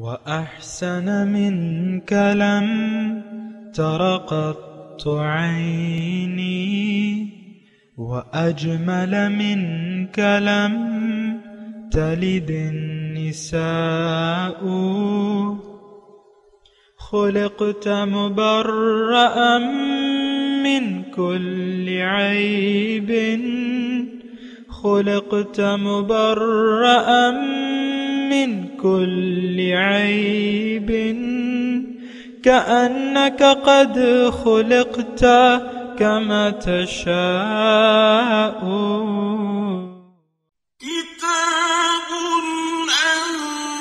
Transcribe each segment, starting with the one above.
وأحسن منك لم تر قط عيني وأجمل منك لم تلد النساء خلقت مبرأ من كل عيب خلقت مبرأ من كل عيب كأنك قد خلقت كما تشاء كتاب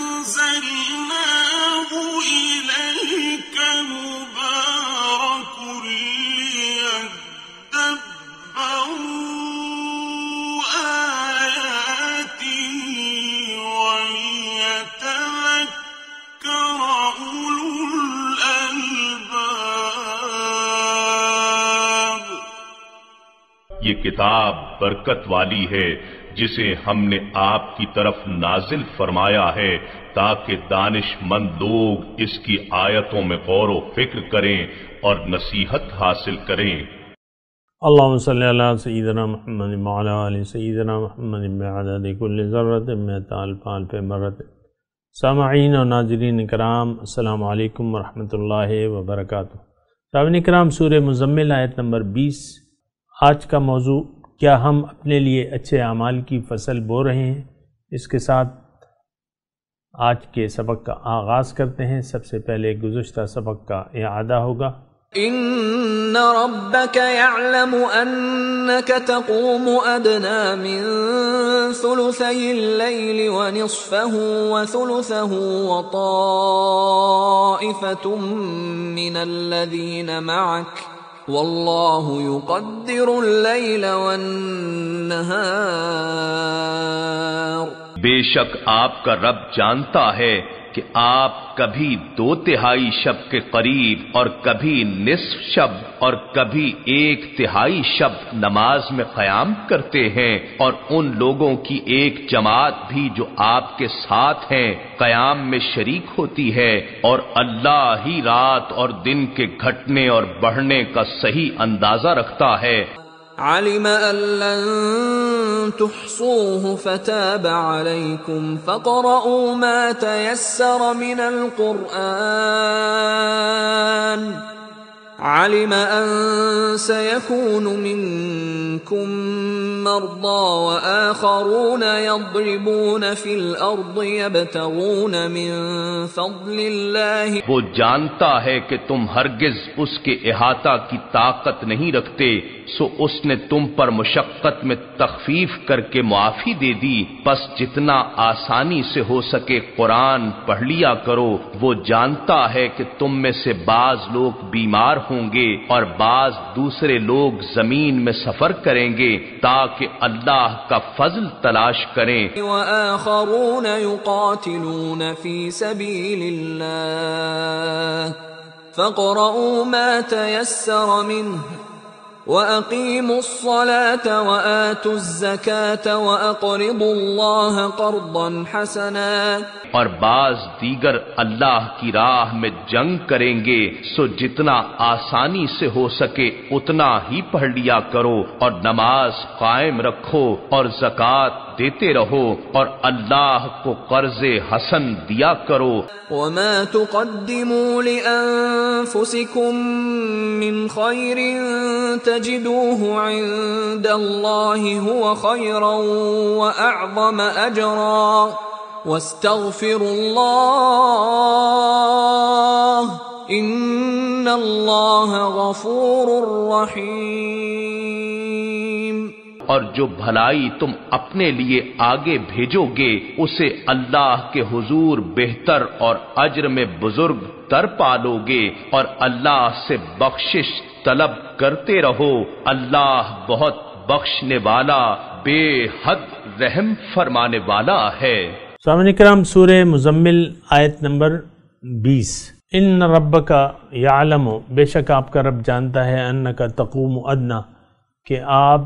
أنزلناه إليك مبارك ليدبروا آياته وليتذكر أولو الألباب۔ یہ کتاب برکت والی ہے جسے ہم نے آپ کی طرف نازل فرمایا ہے تاکہ دانش مند لوگ اس کی آیتوں میں غور و فکر کریں اور نصیحت حاصل کریں۔ اللہم صلی علی سیدنا محمد وعلی آل سیدنا محمد بعدد کل ذرۃ مئۃ الف الف مرۃ۔ سامعین و ناظرین کرام، السلام علیکم ورحمۃ اللہ وبرکاتہ۔ سامعین کرام، سورہ مزمل آیت نمبر 20۔ آج کا موضوع، کیا ہم اپنے لیے اچھے اعمال کی فصل بو رہے ہیں؟ اس کے ساتھ آج کے سبق کا آغاز کرتے ہیں۔ سب سے پہلے گزشتہ سبق کا اعادہ ہوگا۔ ان ربك يعلم انك تقوم ادنى من ثلثي الليل ونصفه وثلثه وطائفة من الذين معك واللہ یقدر اللیل والنہار۔ بے شک آپ کا رب جانتا ہے کہ آپ کبھی 2/3 شب کے قریب اور کبھی نصف شب اور کبھی 1/3 شب نماز میں قیام کرتے ہیں، اور ان لوگوں کی ایک جماعت بھی جو آپ کے ساتھ ہیں قیام میں شریک ہوتی ہے، اور اللہ ہی رات اور دن کے گھٹنے اور بڑھنے کا صحیح اندازہ رکھتا ہے۔ علم ان لن تحصوه فتاب عليكم فاقرؤوا ما تيسر من القرآن علم ان سيكون منكم مرضى وآخرون يضربون في الارض يبتغون من فضل الله۔ وہ جانتا ہے کہ تم ہرگز اس کے احاطہ کی طاقت نہیں رکھتے، سو اس نے تم پر مشقت میں تخفیف کر کے معافی دے دی، پس جتنا آسانی سے ہو سکے قرآن پڑھ لیا کرو۔ وہ جانتا ہے کہ تم میں سے بعض لوگ بیمار ہوں گے اور بعض دوسرے لوگ زمین میں سفر کریں گے تاکہ اللہ کا فضل تلاش کریں۔ وآخرون يقاتلون في سبيل الله فاقرؤوا ما تيسر منه وَأَقِيمُوا الصَّلَاةَ وَآتُوا الزَّكَاةَ وَأَقْرِضُوا اللَّهَ قَرْضًا حَسَنًا۔ اور بعض دیگر اللہ کی راہ میں جنگ کریں گے، سو جتنا آسانی سے ہو سکے اتنا ہی پڑھ لیا کرو، اور نماز قائم رکھو اور زکوٰۃ دیتے رہو، اور اللہ کو قرض حسن دیا کرو۔ وَمَا تُقَدِّمُوا لِأَنفُسِكُم مِّن خَيْرٍ تَجِدُوهُ عِندَ اللَّهِ هُوَ خَيْرًا وَأَعْظَمَ أَجْرًا وَاسْتَغْفِرُوا اللَّهَ إِنَّ اللَّهَ غَفُورٌ رَّحِيمٌ۔ اور جو بھلائی تم اپنے لیے آگے بھیجو گے اسے اللہ کے حضور بہتر اور اجر میں بزرگ تر پالو گے، اور اللہ سے بخشش طلب کرتے رہو، اللہ بہت بخشنے والا بے حد رحم فرمانے والا ہے۔ سامعین کرام، سورہ مزمل آیت نمبر 20۔ ان ربک یعلم، بے شک آپ کا رب جانتا ہے، انک تقوم ادنا، کہ آپ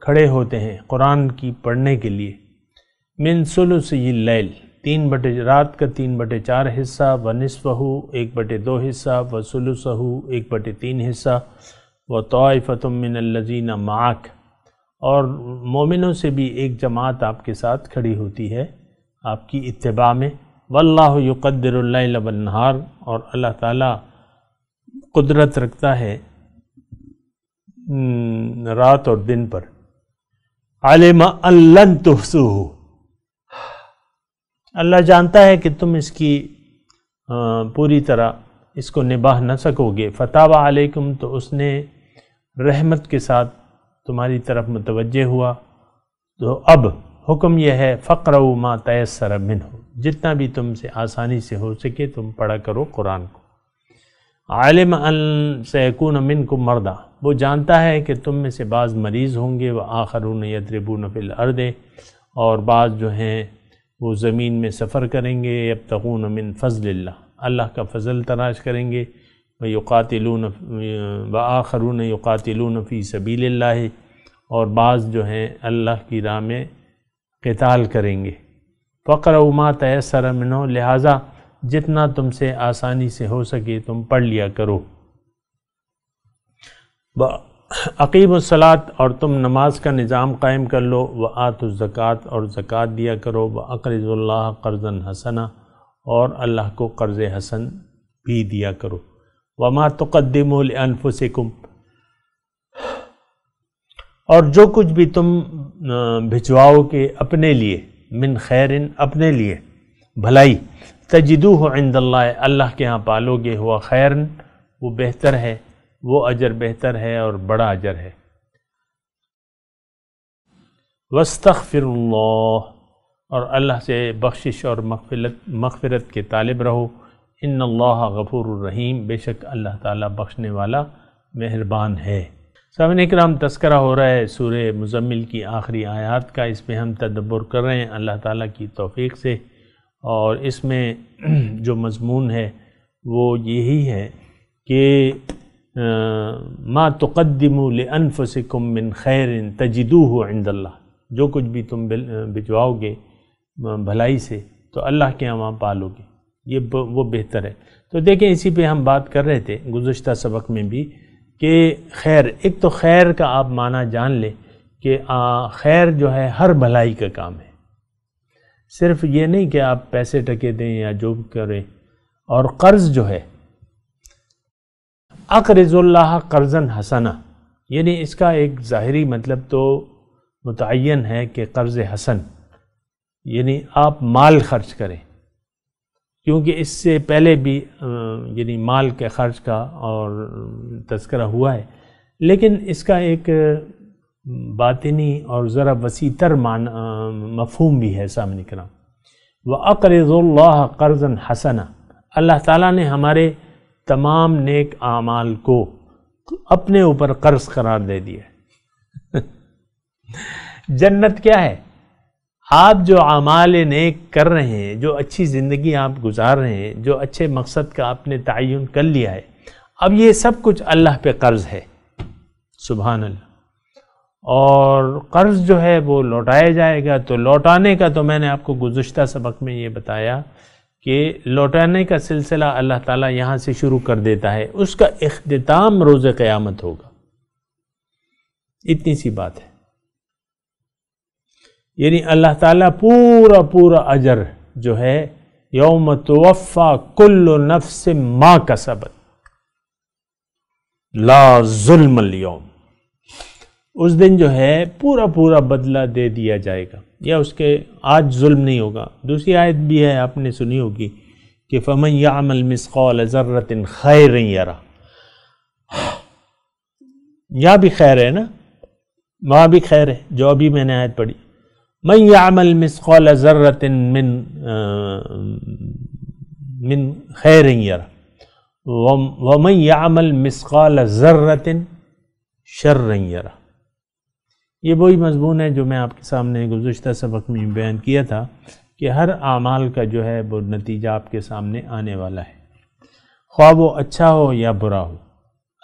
کھڑے ہوتے ہیں قرآن کی پڑھنے کے لیے، من ثلثی اللیل، رات کا 3/4 حصہ، ونصفہ 1/2 حصہ، وثلثہ 1/3 حصہ، وطائفۃ من الذین معک، اور مومنوں سے بھی ایک جماعت آپ کے ساتھ کھڑی ہوتی ہے آپ کی اتباع میں۔ واللہ یقدر اللیل والنہار، اور اللہ تعالیٰ قدرت رکھتا ہے رات اور دن پر۔ علم ان لن تحصوہ، اللہ جانتا ہے کہ تم اس کی پوری طرح اس کو نباہ نہ سکو گے۔ فتاب علیکم، تو اس نے رحمت کے ساتھ تمہاری طرف متوجہ ہوا۔ تو اب حکم یہ ہے فقرؤ ما تیسر منہ، جتنا بھی تم سے آسانی سے ہو سکے تم پڑھا کرو قرآن کو۔ علم ان سیکون منکم مرضی، وہ جانتا ہے کہ تم میں سے بعض مریض ہوں گے، وآخرون یضربون فی الارض، اور بعض جو ہیں وہ زمین میں سفر کریں گے، یبتغون من فضل اللہ، اللہ کا فضل تلاش کریں گے، وآخرون یقاتلون فی سبیل اللہ، اور بعض جو ہیں اللہ کی راہ میں قتال کریں گے۔ فقرؤ ما تیسر منہ، لہٰذا جتنا تم سے آسانی سے ہو سکے تم پڑھ لیا کرو۔ اقیم الصلاۃ، اور تم نماز کا نظام قائم کر لو، وآتوا الزکوٰۃ، اور زکوٰۃ دیا کرو، واقرضوا اللہ قرضا حسنا، اور اللہ کو قرض حسن بھی دیا کرو۔ وما تقدموا لانفسکم، اور جو کچھ بھی تم بھجواؤ کہ اپنے لیے، من خیرن، اپنے لیے بھلائی، تجدوہ عند اللہ، اللہ کے ہاں پالو گے، ہوا خیرن، وہ بہتر ہے، وہ اجر بہتر ہے اور بڑا اجر ہے۔ واستغفر اللہ، اور اللہ سے بخشش اور مغفرت کے طالب رہو۔ ان اللہ غفور الرحیم، بے شک اللہ تعالیٰ بخشنے والا مہربان ہے۔ سامعین اکرام، تذکرہ ہو رہا ہے سورہ مزمل کی آخری آیات کا، اس میں ہم تدبر کر رہے ہیں اللہ تعالیٰ کی توفیق سے، اور اس میں جو مضمون ہے وہ یہی ہے کہ ما تقدموا لانفسکم من خیر تجدوہ عند اللہ، جو کچھ بھی تم بھجواؤ گے بھلائی سے تو اللہ کے ہاں پالو گے، یہ وہ بہتر ہے۔ تو دیکھیں اسی پہ ہم بات کر رہے تھے گزشتہ سبق میں بھی کہ خیر، ایک تو خیر کا آپ معنی جان لیں کہ خیر جو ہے ہر بھلائی کا کام ہے، صرف یہ نہیں کہ آپ پیسے ٹکے دیں یا جو کریں۔ اور قرض جو ہے، اقرض اللہ قرضا حسنا، یعنی اس کا ایک ظاہری مطلب تو متعین ہے کہ قرض حسن، یعنی آپ مال خرچ کریں، کیونکہ اس سے پہلے بھی یعنی مال کے خرچ کا اور تذکرہ ہوا ہے، لیکن اس کا ایک باطنی اور ذرا وسیع تر مفہوم بھی ہے سامنے کرام۔ وَأَقْرِضُ اللَّهَ قَرْضًا حَسَنًا، اللہ تعالیٰ نے ہمارے تمام نیک اعمال کو اپنے اوپر قرض قرار دے دیا۔ جنت کیا ہے؟ آپ جو اعمال نیک کر رہے ہیں، جو اچھی زندگی آپ گزار رہے ہیں، جو اچھے مقصد کا آپ نے تعین کر لیا ہے، اب یہ سب کچھ اللہ پہ قرض ہے، سبحان اللہ۔ اور قرض جو ہے وہ لوٹایا جائے گا، تو لوٹانے کا تو میں نے آپ کو گزشتہ سبق میں یہ بتایا کہ لوٹانے کا سلسلہ اللہ تعالیٰ یہاں سے شروع کر دیتا ہے، اس کا اختتام روز قیامت ہوگا، اتنی سی بات ہے۔ یعنی اللہ تعالیٰ پورا اجر جو ہے، یوم توفی کل نفس ما کسبت لا ظلم اليوم، اس دن جو ہے پورا بدلہ دے دیا جائے گا، یا اس کے آج ظلم نہیں ہوگا۔ دوسری آیت بھی ہے، آپ نے سنی ہوگی کہ فَمَنْ يَعْمَلْ مِثْقَالَ ذَرَّةٍ خَيْرًا يَرَهُ، یہاں بھی خیر ہے نا، وہاں بھی خیر ہے جو ابھی میں نے آیت پڑھی، مَنْ يَعْمَلْ مِثْقَالَ ذَرَّةٍ من خَيْرٍ يَرَهُ وَمَنْ يَعْمَلْ مِثْقَالَ ذَرَّةٍ شَرًّا يَرَهُ۔ یہ وہی مضمون ہے جو میں آپ کے سامنے گزشتہ سبق میں بیان کیا تھا کہ ہر اعمال کا جو ہے وہ نتیجہ آپ کے سامنے آنے والا ہے، خواہ وہ اچھا ہو یا برا ہو۔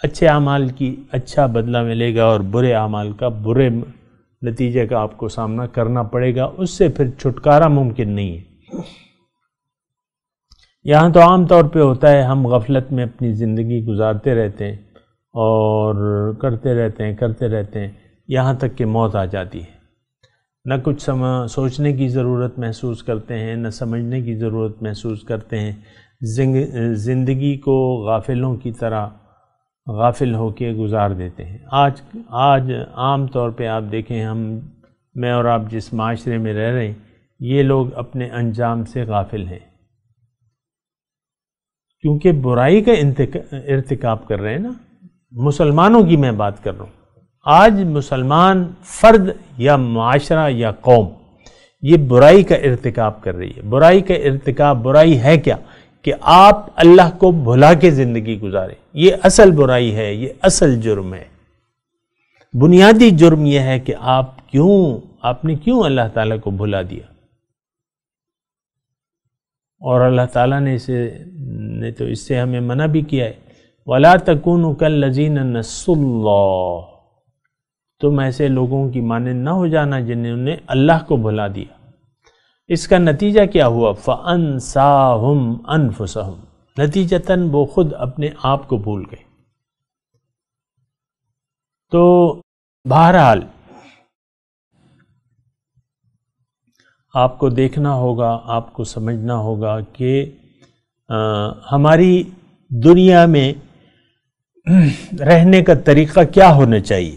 اچھے اعمال کی اچھا بدلہ ملے گا، اور برے اعمال کا برے نتیجے کا آپ کو سامنا کرنا پڑے گا، اس سے پھر چھٹکارا ممکن نہیں ہے۔ یہاں تو عام طور پہ ہوتا ہے ہم غفلت میں اپنی زندگی گزارتے رہتے ہیں اور کرتے رہتے ہیں یہاں تک کہ موت آ جاتی ہے. نہ کچھ سوچنے کی ضرورت محسوس کرتے ہیں، نہ سمجھنے کی ضرورت محسوس کرتے ہیں. زندگی کو غافلوں کی طرح غافل ہو کے گزار دیتے ہیں. آج عام طور پہ آپ دیکھیں، میں اور آپ جس معاشرے میں رہ رہے ہیں، یہ لوگ اپنے انجام سے غافل ہیں، کیونکہ برائی کا ارتکاب کر رہے ہیں نا. مسلمانوں کی میں بات کر رہا ہوں. آج مسلمان فرد یا معاشرہ یا قوم یہ برائی کا ارتکاب کر رہی ہے. برائی کا ارتکاب، برائی ہے کیا؟ کہ آپ اللہ کو بھلا کے زندگی گزاریں. یہ اصل برائی ہے، یہ اصل جرم ہے. بنیادی جرم یہ ہے کہ آپ نے کیوں اللہ تعالیٰ کو بھلا دیا. اور اللہ تعالیٰ نے تو اس سے ہمیں منع بھی کیا ہے. وَلَا تَكُونُوا كَالَّذِينَ نَسُوا اللَّهَ، تم ایسے لوگوں کی مانند نہ ہو جانا جنہوں نے اللہ کو بھلا دیا. اس کا نتیجہ کیا ہوا؟ فَأَنْسَاهُمْ أَنفُسَهُمْ، نتیجتاً وہ خود اپنے آپ کو بھول گئے. تو بہرحال آپ کو دیکھنا ہوگا، آپ کو سمجھنا ہوگا کہ ہماری دنیا میں رہنے کا طریقہ کیا ہونا چاہیے.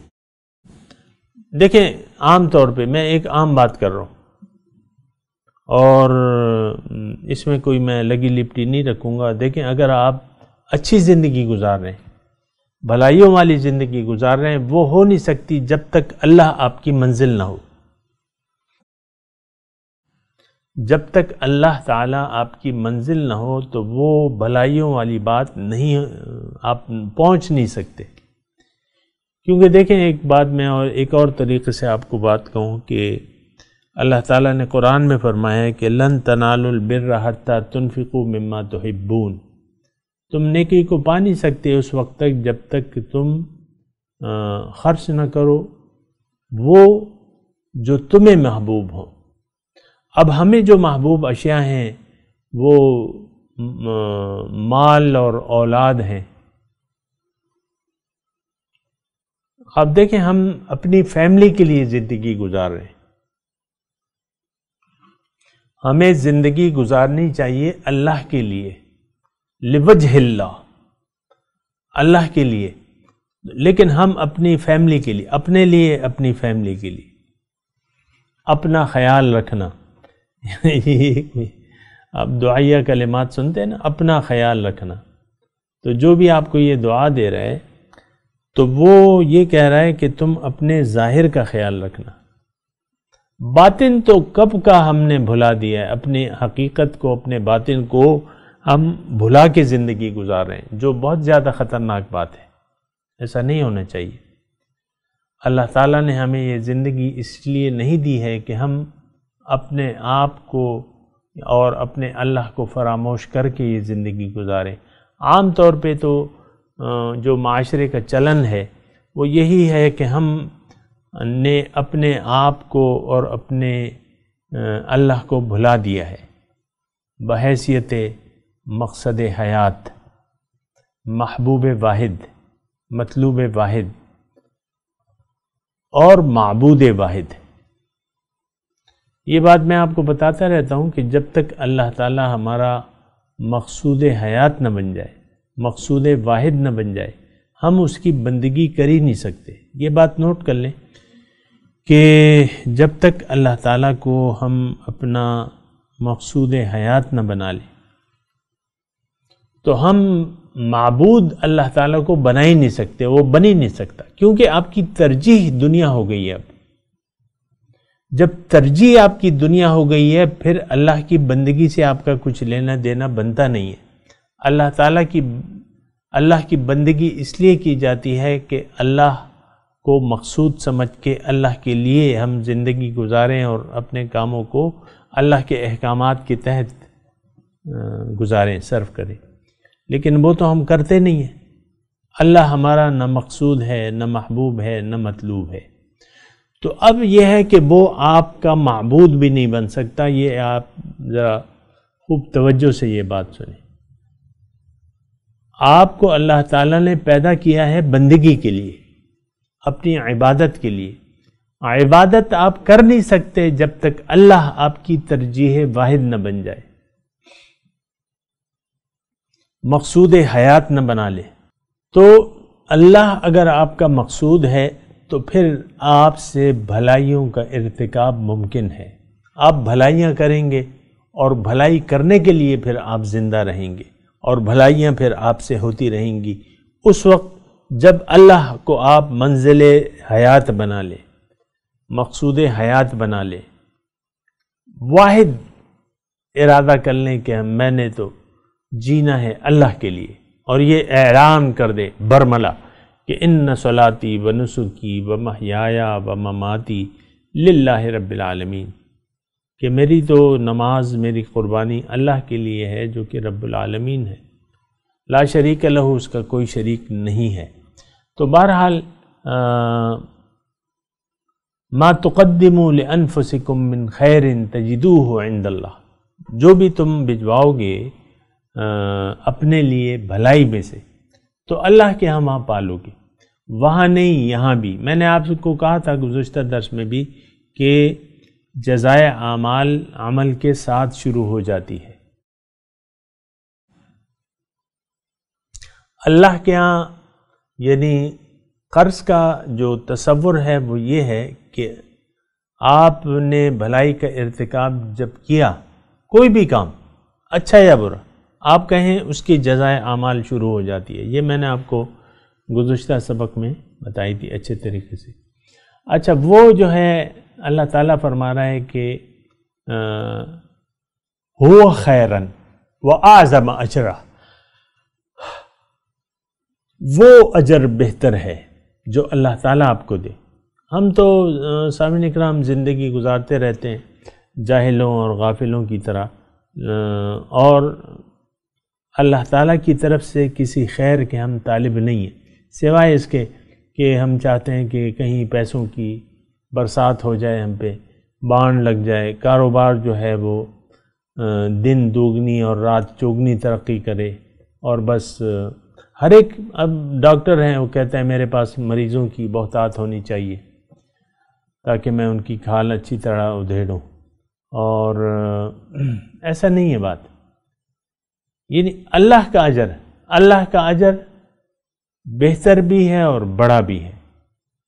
دیکھیں، عام طور پہ میں ایک عام بات کر رہا ہوں اور اس میں کوئی میں لگی لپٹی نہیں رکھوں گا. دیکھیں، اگر آپ اچھی زندگی گزار رہے ہیں، بھلائیوں والی زندگی گزار رہے ہیں، وہ ہو نہیں سکتی جب تک اللہ آپ کی منزل نہ ہو. جب تک اللہ تعالیٰ آپ کی منزل نہ ہو تو وہ بھلائیوں والی بات نہیں، آپ پہنچ نہیں سکتے. کیونکہ دیکھیں، ایک بات میں اور ایک اور طریقے سے آپ کو بات کہوں کہ اللہ تعالیٰ نے قرآن میں فرمایا ہے کہ لن تنالوا البر حتی تنفقوا مما تحبون، تم نیکی کو پا نہیں سکتے اس وقت تک جب تک کہ تم خرچ نہ کرو وہ جو تمہیں محبوب ہو. اب ہمیں جو محبوب اشیاء ہیں وہ مال اور اولاد ہیں. اب دیکھیں، ہم اپنی فیملی کے لیے زندگی گزار رہے ہیں. ہمیں زندگی گزارنی چاہیے اللہ کے لیے، لوجہ اللہ، اللہ کے لیے. لیکن ہم اپنی فیملی کے لیے، اپنے لیے، اپنی فیملی کے لیے اپنا خیال رکھنا. آپ دعائیہ کلمات سنتے ہیں نا، اپنا خیال رکھنا. تو جو بھی آپ کو یہ دعا دے رہا ہے تو وہ یہ کہہ رہا ہے کہ تم اپنے ظاہر کا خیال رکھنا. باطن تو کب کا ہم نے بھلا دیا ہے. اپنی حقیقت کو، اپنے باطن کو ہم بھلا کے زندگی گزار رہے ہیں، جو بہت زیادہ خطرناک بات ہے. ایسا نہیں ہونا چاہیے. اللہ تعالیٰ نے ہمیں یہ زندگی اس لیے نہیں دی ہے کہ ہم اپنے آپ کو اور اپنے اللہ کو فراموش کر کے یہ زندگی گزاریں. عام طور پہ تو جو معاشرے کا چلن ہے وہ یہی ہے کہ ہم نے اپنے آپ کو اور اپنے اللہ کو بھلا دیا ہے بحیثیت مقصد حیات، محبوب واحد، مطلوب واحد اور معبود واحد. یہ بات میں آپ کو بتاتا رہتا ہوں کہ جب تک اللہ تعالیٰ ہمارا مقصود حیات نہ بن جائے، مقصود واحد نہ بن جائے، ہم اس کی بندگی کر ہی نہیں سکتے. یہ بات نوٹ کر لیں کہ جب تک اللہ تعالیٰ کو ہم اپنا مقصود حیات نہ بنا لیں تو ہم معبود اللہ تعالیٰ کو بنا ہی نہیں سکتے، وہ بن ہی نہیں سکتا. کیونکہ آپ کی ترجیح دنیا ہو گئی ہے. اب جب ترجیح آپ کی دنیا ہو گئی ہے پھر اللہ کی بندگی سے آپ کا کچھ لینا دینا بنتا نہیں ہے. اللہ کی بندگی اس لیے کی جاتی ہے کہ اللہ کو مقصود سمجھ کے اللہ کے لیے ہم زندگی گزاریں اور اپنے کاموں کو اللہ کے احکامات کے تحت گزاریں، صرف کریں. لیکن وہ تو ہم کرتے نہیں ہیں. اللہ ہمارا نہ مقصود ہے، نہ محبوب ہے، نہ مطلوب ہے. تو اب یہ ہے کہ وہ آپ کا معبود بھی نہیں بن سکتا. یہ آپ ذرا خوب توجہ سے یہ بات سنیں. آپ کو اللہ تعالیٰ نے پیدا کیا ہے بندگی کے لیے، اپنی عبادت کے لیے. عبادت آپ کر نہیں سکتے جب تک اللہ آپ کی ترجیح واحد نہ بن جائے، مقصود حیات نہ بنا لے. تو اللہ اگر آپ کا مقصود ہے تو پھر آپ سے بھلائیوں کا ارتکاب ممکن ہے. آپ بھلائیاں کریں گے اور بھلائی کرنے کے لیے پھر آپ زندہ رہیں گے اور بھلائیاں پھر آپ سے ہوتی رہیں گی. اس وقت جب اللہ کو آپ منزل حیات بنا لے، مقصود حیات بنا لے، واحد ارادہ کر لیں کہ میں نے تو جینا ہے اللہ کے لیے، اور یہ اعلان کر دے برملا کہ ان صلاتی و نسکی و محیایا و مماتی للہ رب العالمین، کہ میری تو نماز، میری قربانی اللہ کے لیے ہے جو کہ رب العالمین ہے، لا شریک لہ، اس کا کوئی شریک نہیں ہے. تو بہرحال ما تقدموا لانفسکم من خیر تجدوہ عند اللہ، جو بھی تم بھجواؤ گے اپنے لیے بھلائی میں سے تو اللہ کے ہاں پالو گے، وہاں نہیں یہاں بھی. میں نے آپ کو کہا تھا گزشتہ درس میں بھی کہ جزائے اعمال عمل کے ساتھ شروع ہو جاتی ہے. اللہ کے ہاں یعنی قرض کا جو تصور ہے وہ یہ ہے کہ آپ نے بھلائی کا ارتکاب جب کیا، کوئی بھی کام اچھا یا برا، آپ کہیں اس کی جزائے اعمال شروع ہو جاتی ہے. یہ میں نے آپ کو گزشتہ سبق میں بتائی تھی اچھے طریقے سے. اچھا، وہ جو ہے اللہ تعالیٰ فرما رہا ہے کہ ہوا خیرن وَأَعْظَمَ اجرا، وہ اجر بہتر ہے جو اللہ تعالیٰ آپ کو دے. ہم تو سامعین اکرام زندگی گزارتے رہتے ہیں جاہلوں اور غافلوں کی طرح، اور اللہ تعالیٰ کی طرف سے کسی خیر کے ہم طالب نہیں ہیں، سوائے اس کے کہ ہم چاہتے ہیں کہ کہیں پیسوں کی برسات ہو جائے، ہم پہ بانڈ لگ جائے، کاروبار جو ہے وہ دن دوگنی اور رات چوگنی ترقی کرے، اور بس ہر ایک، اب ڈاکٹر ہیں وہ کہتا ہے میرے پاس مریضوں کی بہتات ہونی چاہیے تاکہ میں ان کی کھال اچھی طرح ادھیڑوں، اور ایسا نہیں ہے بات. یعنی اللہ کا اجر بہتر بھی ہے اور بڑا بھی ہے.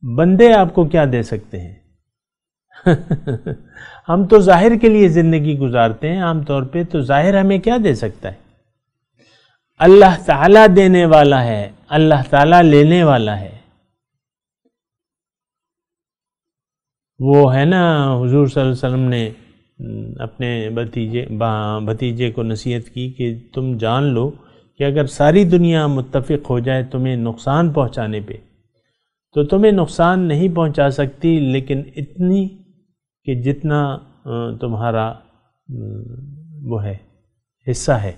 بندے آپ کو کیا دے سکتے ہیں؟ ہم تو ظاہر کے لیے زندگی گزارتے ہیں عام طور پہ، تو ظاہر ہمیں کیا دے سکتا ہے؟ اللہ تعالیٰ دینے والا ہے، اللہ تعالیٰ لینے والا ہے. وہ ہے نا حضور صلی اللہ علیہ وسلم نے اپنے بھتیجے کو نصیحت کی کہ تم جان لو کہ اگر ساری دنیا متفق ہو جائے تمہیں نقصان پہنچانے پہ تو تمہیں نقصان نہیں پہنچا سکتی، لیکن اتنی کہ جتنا تمہارا وہ ہے حصہ ہے.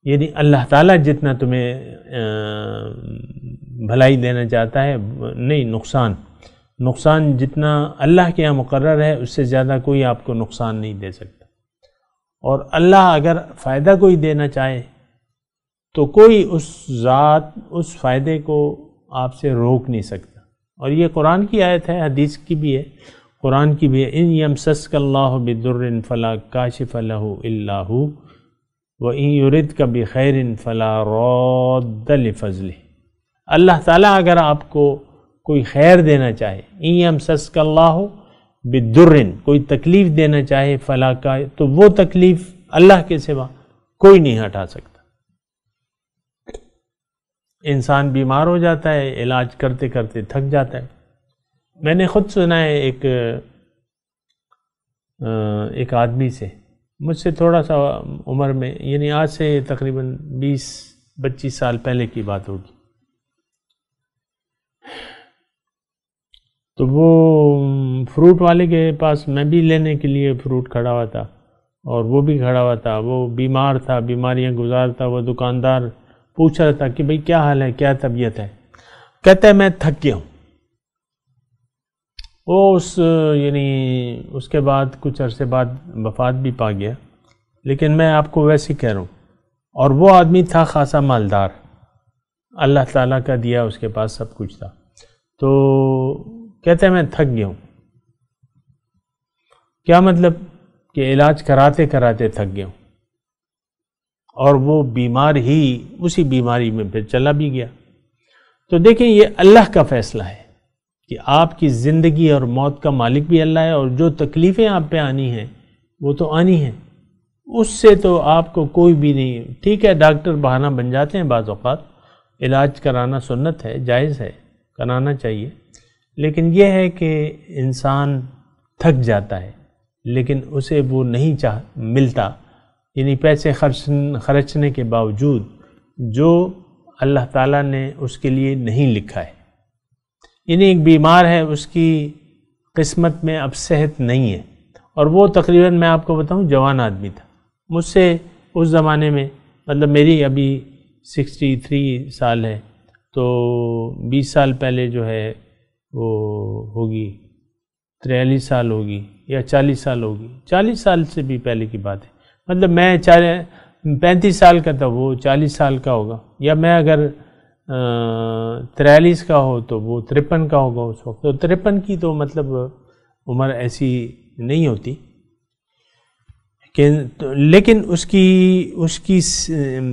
یعنی اللہ تعالیٰ جتنا تمہیں بھلائی دینا چاہتا ہے، نہیں نقصان جتنا اللہ کے یہاں مقرر ہے اس سے زیادہ کوئی آپ کو نقصان نہیں دے سکتا. اور اللہ اگر فائدہ کوئی دینا چاہے تو کوئی اس ذات اس فائدے کو آپ سے روک نہیں سکتا. اور یہ قرآن کی آیت ہے، حدیث کی بھی ہے، قرآن کی بھی ہے. ان یمسسک اللہ بضر فلا کاشف لہ الا ہو وَإِن يُرِدْكَ بِخَيْرٍ فَلَا رَادَّ لِفَضْلِهِ. اللہ تعالیٰ اگر آپ کو کوئی خیر دینا چاہے، اِن يَمْسَسْكَ اللَّهُ بِالضُّرٍ، کوئی تکلیف دینا چاہے، فلا کا، تو وہ تکلیف اللہ کے سوا کوئی نہیں ہٹا سکتا. انسان بیمار ہو جاتا ہے، علاج کرتے کرتے تھک جاتا ہے. میں نے خود سنا ہے ایک آدمی سے، مجھ سے تھوڑا سا عمر میں، یعنی آج سے تقریباً 20-25 سال پہلے کی بات ہوگی. تو وہ فروٹ والے کے پاس میں بھی لینے کے لیے فروٹ کھڑا ہوا تھا اور وہ بھی کھڑا ہوا تھا. وہ بیمار تھا، بیماریاں گزارتا. وہ دکاندار پوچھ رہا تھا کہ بھئی کیا حال ہے، کیا طبیعت ہے؟ کہتا ہے میں تھک گیا ہوں. وہ یعنی اس کے بعد کچھ عرصے بعد وفات بھی پا گیا. لیکن میں آپ کو ویسے کہہ رہا ہوں. اور وہ آدمی تھا خاصا مالدار، اللہ تعالیٰ کا دیا، اس کے پاس سب کچھ تھا. تو کہتے ہیں میں تھک گیا ہوں. کیا مطلب؟ کہ علاج کراتے کراتے تھک گیا ہوں، اور وہ بیمار ہی اسی بیماری میں پھر چلا بھی گیا. تو دیکھیں یہ اللہ کا فیصلہ ہے کہ آپ کی زندگی اور موت کا مالک بھی اللہ ہے، اور جو تکلیفیں آپ پہ آنی ہیں وہ تو آنی ہیں، اس سے تو آپ کو کوئی بھی نہیں. ٹھیک ہے ڈاکٹر بہانہ بن جاتے ہیں بعض اوقات، علاج کرانا سنت ہے، جائز ہے، کرانا چاہیے، لیکن یہ ہے کہ انسان تھک جاتا ہے لیکن اسے وہ نہیں ملتا، یعنی پیسے خرچنے کے باوجود جو اللہ تعالیٰ نے اس کے لیے نہیں لکھا ہے. یعنی ایک بیمار ہے، اس کی قسمت میں اب صحت نہیں ہے، اور وہ تقریباً میں آپ کو بتاؤں جوان آدمی تھا. مجھ سے اس زمانے میں، مطلب میری ابھی 63 سال ہے، تو 20 سال پہلے جو ہے وہ ہوگی 43 سال ہوگی یا 40 سال ہوگی، 40 سال سے بھی پہلے کی بات ہے. مطلب میں 35 سال کا تھا، وہ 40 سال کا ہوگا، یا میں اگر 43 کا ہو تو وہ 53 کا ہوگا اس وقت. تو 53 کی تو مطلب عمر ایسی نہیں ہوتی، لیکن اس کی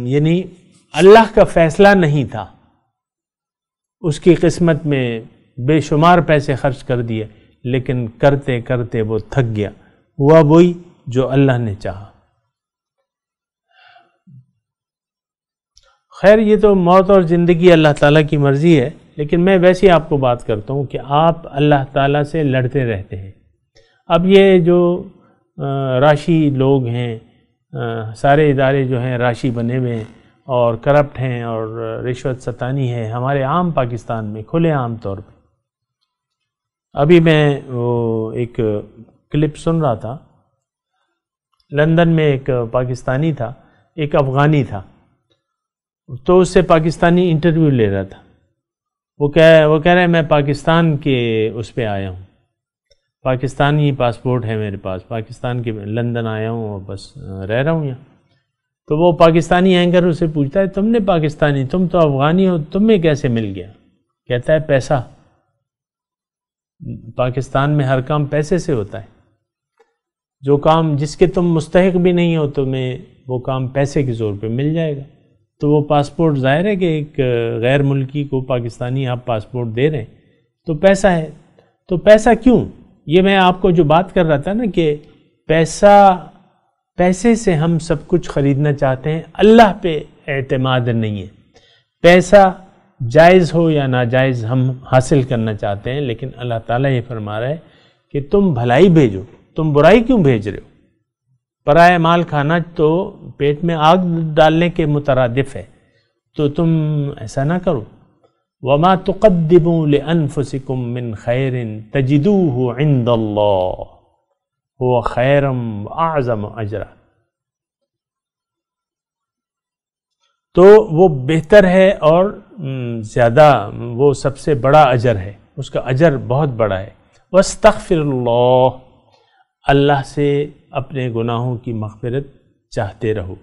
یعنی اللہ کا فیصلہ نہیں تھا، اس کی قسمت میں بے شمار پیسے خرچ کر دیے، لیکن کرتے کرتے وہ تھک گیا. ہوا وہی جو اللہ نے چاہا. خیر یہ تو موت اور زندگی اللہ تعالیٰ کی مرضی ہے، لیکن میں ویسے آپ کو بات کرتا ہوں کہ آپ اللہ تعالیٰ سے لڑتے رہتے ہیں. اب یہ جو راشی لوگ ہیں، سارے ادارے جو ہیں راشی بنے ہوئے ہیں اور کرپٹ ہیں اور رشوت ستانی ہے ہمارے عام پاکستان میں کھلے عام طور پہ. ابھی میں وہ ایک کلپ سن رہا تھا، لندن میں ایک پاکستانی تھا، ایک افغانی تھا، تو اس سے پاکستانی انٹرویو لے رہا تھا. وہ کہہ رہے ہیں میں پاکستان کے اس پہ آیا ہوں، پاکستانی پاسپورٹ ہے میرے پاس، پاکستان کے لندن آیا ہوں اور بس رہ رہا ہوں یہاں. تو وہ پاکستانی اینکر اسے پوچھتا ہے تم نے پاکستانی، تم تو افغانی ہو، تمہیں کیسے مل گیا؟ کہتا ہے پیسہ. پاکستان میں ہر کام پیسے سے ہوتا ہے، جو کام جس کے تم مستحق بھی نہیں ہو تمہیں وہ کام پیسے کے زور پہ مل جائے گا. تو وہ پاسپورٹ ظاہر ہے کہ ایک غیر ملکی کو پاکستانی آپ پاسپورٹ دے رہے ہیں تو پیسہ ہے. تو پیسہ کیوں؟ یہ میں آپ کو جو بات کر رہا تھا نا کہ پیسے سے ہم سب کچھ خریدنا چاہتے ہیں، اللہ پہ اعتماد نہیں ہے. پیسہ جائز ہو یا ناجائز ہم حاصل کرنا چاہتے ہیں، لیکن اللہ تعالیٰ یہ فرما رہا ہے کہ تم بھلائی بھیجو، تم برائی کیوں بھیج رہے ہو؟ پرائے مال کھانا تو پیٹ میں آگ ڈالنے کے مترادف ہے، تو تم ایسا نہ کرو. وَمَا تُقَدِّمُوا لِأَنفُسِكُم مِّن خَيْرٍ تَجِدُوهُ عِندَ اللَّهِ هُوَ خَيْرًا وَأَعْظَمُ أَجْرًا. تو وہ بہتر ہے اور زیادہ، وہ سب سے بڑا اجر ہے، اس کا اجر بہت بڑا ہے. وَاسْتَغْفِرُ اللَّهِ، اللہ سے اپنے گناہوں کی مغفرت چاہتے رہو.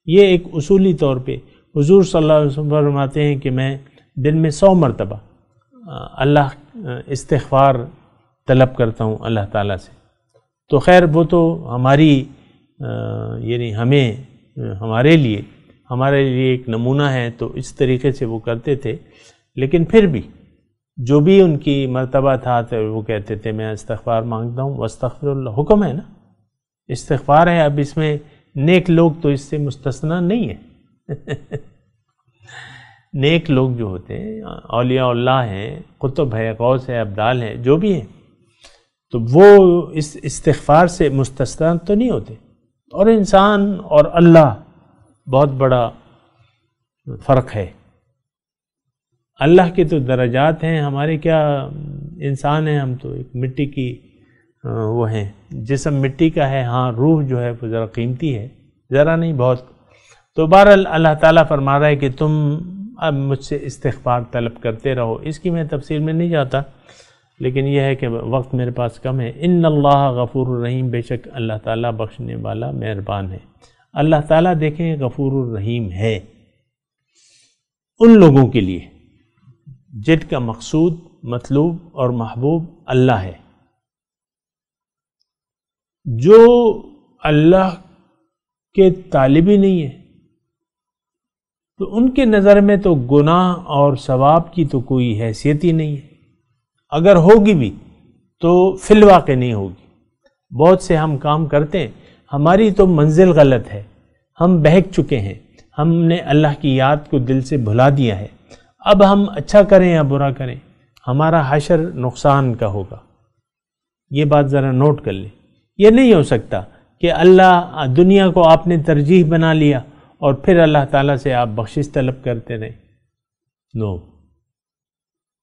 یہ ایک اصولی طور پہ حضور صلی اللہ علیہ وسلم فرماتے ہیں کہ میں دن میں 100 مرتبہ اللہ استغفار طلب کرتا ہوں اللہ تعالیٰ سے. تو خیر وہ تو ہماری یعنی ہمارے لیے ایک نمونہ ہے، تو اس طریقے سے وہ کرتے تھے. لیکن پھر بھی جو بھی ان کی مرتبہ تھا تو وہ کہتے تھے میں استغفار مانگتا ہوں. واستغفر اللہ حکم ہے نا، استغفار ہے. اب اس میں نیک لوگ تو اس سے مستثنا نہیں ہے. نیک لوگ جو ہوتے ہیں، اولیاء اللہ ہیں، قطب ہے، غوث ہے، ابدال ہیں، جو بھی ہیں، تو وہ اس استغفار سے مستثنا تو نہیں ہوتے. اور انسان اور اللہ بہت بڑا فرق ہے. اللہ کے تو درجات ہیں، ہمارے کیا انسان ہیں، ہم تو ایک مٹی کی وہ ہیں، جسم مٹی کا ہے. ہاں روح جو ہے وہ ذرا قیمتی ہے، ذرا نہیں بہت. تو بہرحال اللہ تعالیٰ فرما رہا ہے کہ تم اب مجھ سے استغفار طلب کرتے رہو. اس کی میں تفصیل میں نہیں جاتا. لیکن یہ ہے کہ وقت میرے پاس کم ہے۔ ان اللہ غفور الرحیم، بے شک اللہ تعالیٰ بخشنے والا مہربان ہے۔ اللہ تعالیٰ دیکھیں غفور الرحیم ہے ان لوگوں کے لیے جن کا مقصود، مطلوب اور محبوب اللہ ہے۔ جو اللہ کے طالب ہی نہیں ہے تو ان کے نظر میں تو گناہ اور ثواب کی تو کوئی حیثیت ہی نہیں ہے، اگر ہوگی بھی تو فی الواقع نہیں ہوگی۔ بہت سے ہم کام کرتے ہیں، ہماری تو منزل غلط ہے، ہم بہک چکے ہیں، ہم نے اللہ کی یاد کو دل سے بھلا دیا ہے۔ اب ہم اچھا کریں یا برا کریں، ہمارا حشر نقصان کا ہوگا۔ یہ بات ذرا نوٹ کر لیں۔ یہ نہیں ہو سکتا کہ اللہ دنیا کو آپ نے ترجیح بنا لیا اور پھر اللہ تعالیٰ سے آپ بخشش طلب کرتے رہیں۔ نو،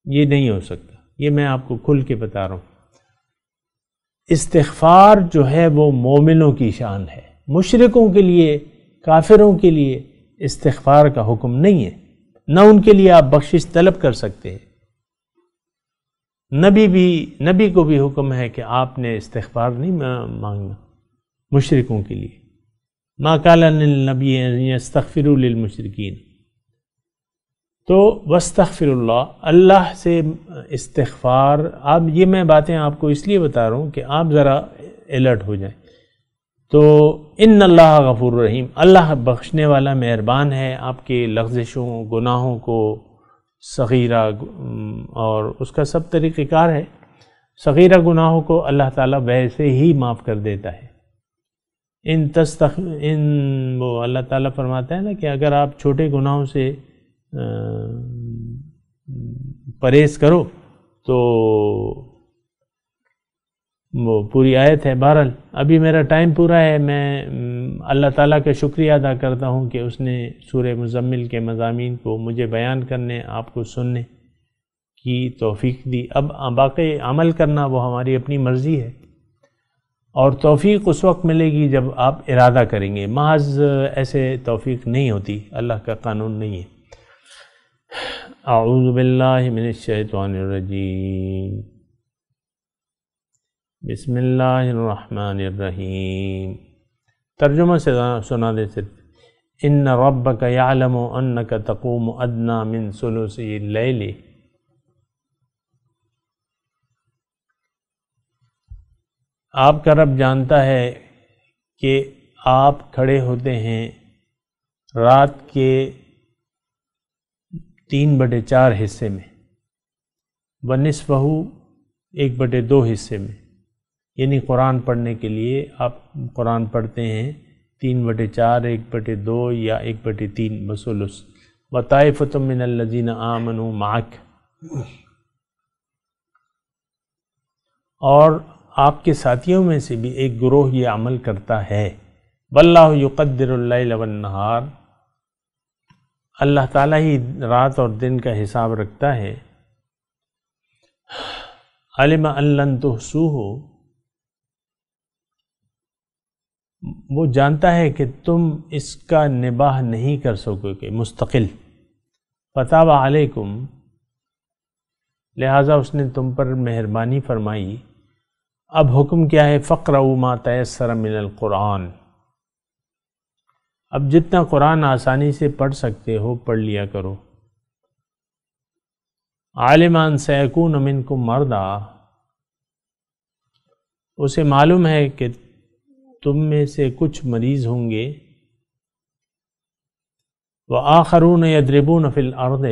یہ نہیں ہو سکتا۔ یہ میں آپ کو کھل کے بتا رہا ہوں۔ استغفار جو ہے وہ مومنوں کی شان ہے، مشرکوں کے لیے، کافروں کے لیے استغفار کا حکم نہیں ہے، نہ ان کے لیے آپ بخشش طلب کر سکتے ہیں۔ نبی کو بھی حکم ہے کہ آپ نے استغفار نہیں مانگنا مشرکوں کے لیے۔ ما کان للنبی ان یستغفروا للمشرکین، تو واستغفر اللہ سے استغفار۔ اب یہ میں باتیں آپ کو اس لیے بتا رہا ہوں کہ آپ ذرا الرٹ ہو جائیں۔ تو ان اللہ غفور رحیم، اللہ بخشنے والا مہربان ہے، آپ کے لغزشوں، گناہوں کو، صغیرہ اور اس کا سب طریقہ کار ہے۔ صغیرہ گناہوں کو اللہ تعالیٰ ویسے ہی معاف کر دیتا ہے۔ وہ اللہ تعالیٰ فرماتا ہے نا کہ اگر آپ چھوٹے گناہوں سے پرہیز کرو تو وہ پوری آیت ہے۔ بہرحال ابھی میرا ٹائم پورا ہے، میں اللہ تعالیٰ کا شکریہ ادا کرتا ہوں کہ اس نے سورہ مزمل کے مضامین کو مجھے بیان کرنے، آپ کو سننے کی توفیق دی۔ اب باقی عمل کرنا وہ ہماری اپنی مرضی ہے، اور توفیق اس وقت ملے گی جب آپ ارادہ کریں گے، محض ایسے توفیق نہیں ہوتی، اللہ کا قانون نہیں ہے۔ اعوذ باللہ من الشیطان الرجیم، بسم اللہ الرحمن الرحیم۔ ترجمہ سے سنا دے صرف۔ ان ربک یعلم انک تقوم ادنی من ثلثی اللیل، آپ کا رب جانتا ہے کہ آپ کھڑے ہوتے ہیں رات کے 3/4 حصے میں، ونصفہ 1/2 حصے میں، یعنی قرآن پڑھنے کے لیے آپ قرآن پڑھتے ہیں 3/4، 1/2 یا 1/3 بثلث۔ وطائفۃ من الذین آمنوا معک، اور آپ کے ساتھیوں میں سے بھی ایک گروہ یہ عمل کرتا ہے۔ واللہ یقدر اللیل والنہار، اللہ تعالیٰ ہی رات اور دن کا حساب رکھتا ہے۔ علم ان لن تحصوہ، وہ جانتا ہے کہ تم اس کا نباہ نہیں کر سکو گے مستقل۔ فتاب علیکم، لہٰذا اس نے تم پر مہربانی فرمائی۔ اب حکم کیا ہے؟ فقرؤوا ما تیسر من القرآن، اب جتنا قرآن آسانی سے پڑھ سکتے ہو پڑھ لیا کرو۔ عالم ان سیکون منکم مرضی، اسے معلوم ہے کہ تم میں سے کچھ مریض ہوں گے۔ وآخرون یضربون فی الارض،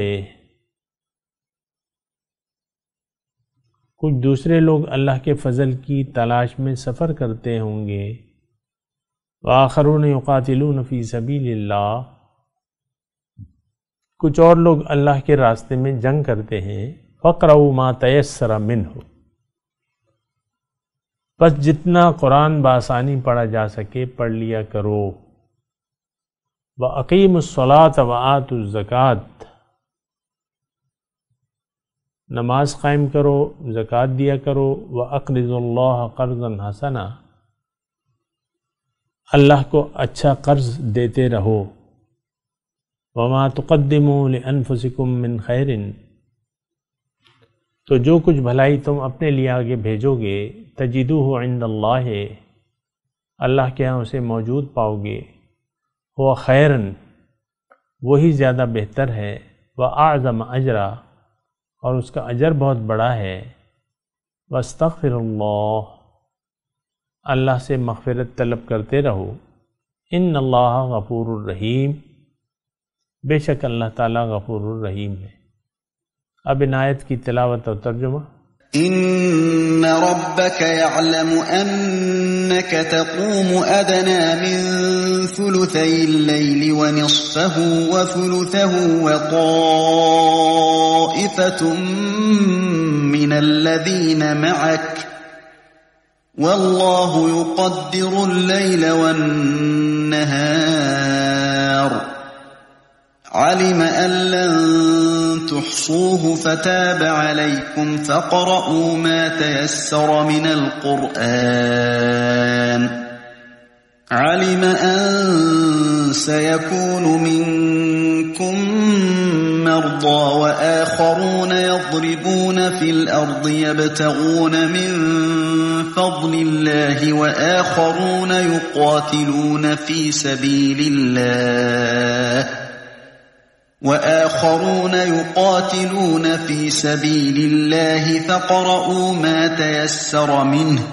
کچھ دوسرے لوگ اللہ کے فضل کی تلاش میں سفر کرتے ہوں گے۔ وآخرون یقاتلون فی سبیل اللہ، کچھ اور لوگ اللہ کے راستے میں جنگ کرتے ہیں۔ فقرؤوا ما تیسر منہ، بس جتنا قرآن بآسانی پڑھا جا سکے پڑھ لیا کرو۔ وَأَقِیمُوا الصَّلَاةَ وَآتُوا الزَّکَاةَ، نماز قائم کرو، زکوٰۃ دیا کرو۔ وَأَقْرِضُوا اللَّهَ قَرْضًا حَسَنًا، اللہ کو اچھا قرض دیتے رہو۔ وَمَا تُقَدِّمُوا لِأَنفُسِكُم مِّن خَيْرٍ، تو جو کچھ بھلائی تم اپنے لیے آگے بھیجو گے تجدوہ عند اللہ، اللہ کے ہاں اسے موجود پاؤ گے، وہ خیرن، وہی زیادہ بہتر ہے، وَأَعْظَمَ اجرا، اور اس کا اجر بہت بڑا ہے، وَاسْتَغْفِرُ اللَّهَ، اللہ سے مغفرت طلب کرتے رہو، ان اللہ غفور الرحیم، بے شک اللہ تعالیٰ غفور الرحیم ہے۔ اب ان آیت کی تلاوت اور ترجمہ۔ ان ربك يعلم انك تقوم ادنى من ثلثي الليل ونصفه وثلثه وطائفة من الذين معك والله يقدر الليل والنهار علم ان لن تحصوه فتاب عليكم فاقرؤوا ما تيسر من القرآن علم ان سيكون منكم مرضى وآخرون يضربون في الأرض يبتغون من فضل الله وآخرون يقاتلون في سبيل الله فاقرؤوا ما تيسر منه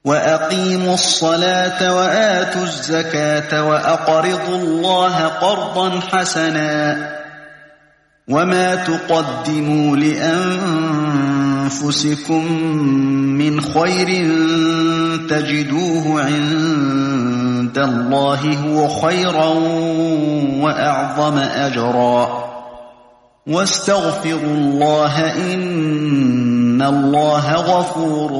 وأقيموا الصلاة وآتوا الزكاة وأقرضوا الله قرضا حسنا وما تقدموا لأنفسكم من خير تجدوه عند الله هو خيرا وأعظم أجرا واستغفروا الله إن الله غفور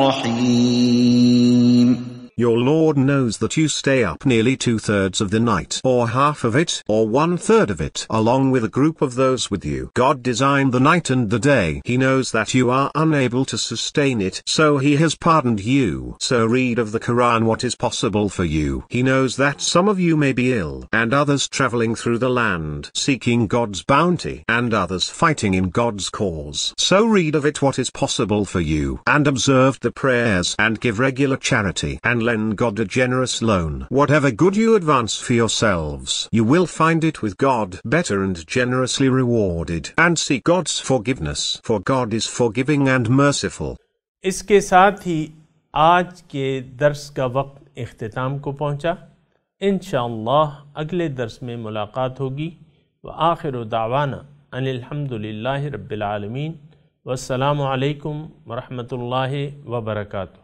رحيم. Your Lord knows that you stay up nearly 2/3 of the night, or half of it, or 1/3 of it, along with a group of those with you. God designed the night and the day. He knows that you are unable to sustain it, so He has pardoned you. So read of the Quran what is possible for you. He knows that some of you may be ill, and others traveling through the land, seeking God's bounty, and others fighting in God's cause. So read of it what is possible for you, and observe the prayers, and give regular charity, and lend God a generous loan. Whatever good you advance for yourselves, you will find it with God better and generously rewarded. And seek God's forgiveness, for God is forgiving and merciful. اس کے ساتھ ہی آج کے درس کا وقت اختتام کو پہنچا۔ انشاءاللہ اگلے درس میں ملاقات ہوگی۔ وآخر دعوانا ان الحمدللہ رب العالمین، والسلام علیکم ورحمۃ اللہ وبرکاتہ۔